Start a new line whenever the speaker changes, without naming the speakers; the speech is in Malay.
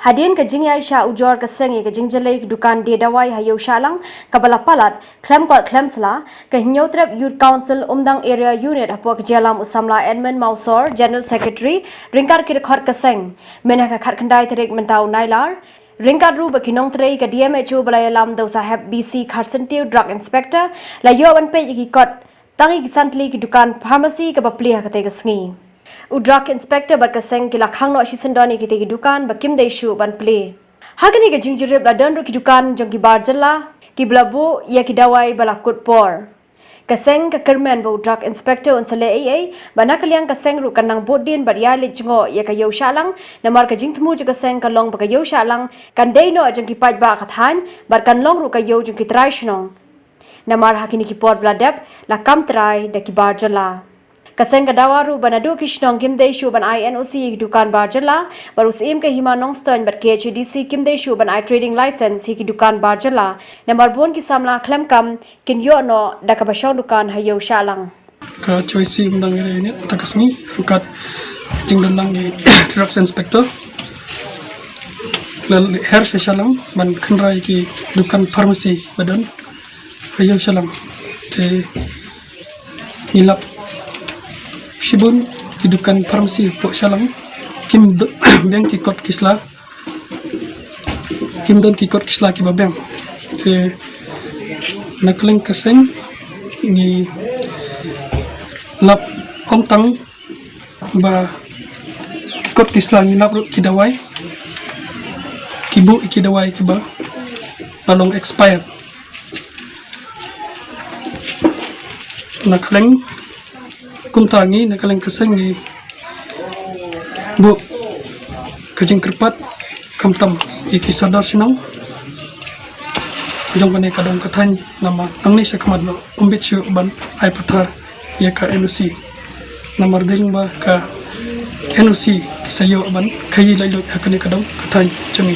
Hadian ke jing Aisha ujor ke sengi ke jing jelai ke dukan dia dawai hayo shalang ke balapalat klem kot klem sela ke hinyotrep youth council umdang area unit apo ke jalam usamla Edmund Mausor general secretary ringkar kir khot ke seng menah ke khat kendai terik mentau nailar ringkar ru bekinong trei ke DMHO balai alam dau sahab BC Kharsentiu drug inspector la yo ban pe ki kot tangi kisantli ke dukan pharmacy ke baplia ke te ke sengi Udrak inspector berkeseng kila khang no asisendoni kita ki dukan bakim desu ban play. Hagani ke jingjirib la dan ru ki dukan jong ki barjala ki blabu ya ki dawai balakut por. Keseng ke kermen ba udrak inspector unsale AA bana kaliang keseng ru kanang bodin bar ya le jingo ya ka yo shalang namar ke jingtmu je keseng ka long ba ka yo shalang kan deino jong ki paj ba kathan bar kan long ru ka yo jong ki trai shnong. Namar hakini ki por bladep la kam trai de ki barjala. Kaseng kadawaru banadu kishnong kimdeshu ban INOC dukan barjala barus im ke himanong stone bat KHDC kimdeshu ban I trading license ki dukan barjala number 1 ki samla klem kam kin yo no dakabashong dukan hayo shalang
ka choice undang ini takasmi angkat jingdang ni drugs inspector lal her shalang ban khanrai ki dukan pharmacy badan hayo shalang te nilap Shibun kidukan farmasi po shalang kim beng kikot kisla kim don kikot kisla ki babeng te nakling kaseng ni lap omtang ba kikot kisla ni lap kidawai kibu ikidawai kiba lalong expired nakling kuntangi nakalang kasangi bu kajing kerpat kamtam iki sadar sinang jong kane kadang kathan nama angni sakmat lo umbit syu ban ai pathar ya ka NOC namar deling ba ka NOC kisayo ban khayi lailo akane kadang kathan chami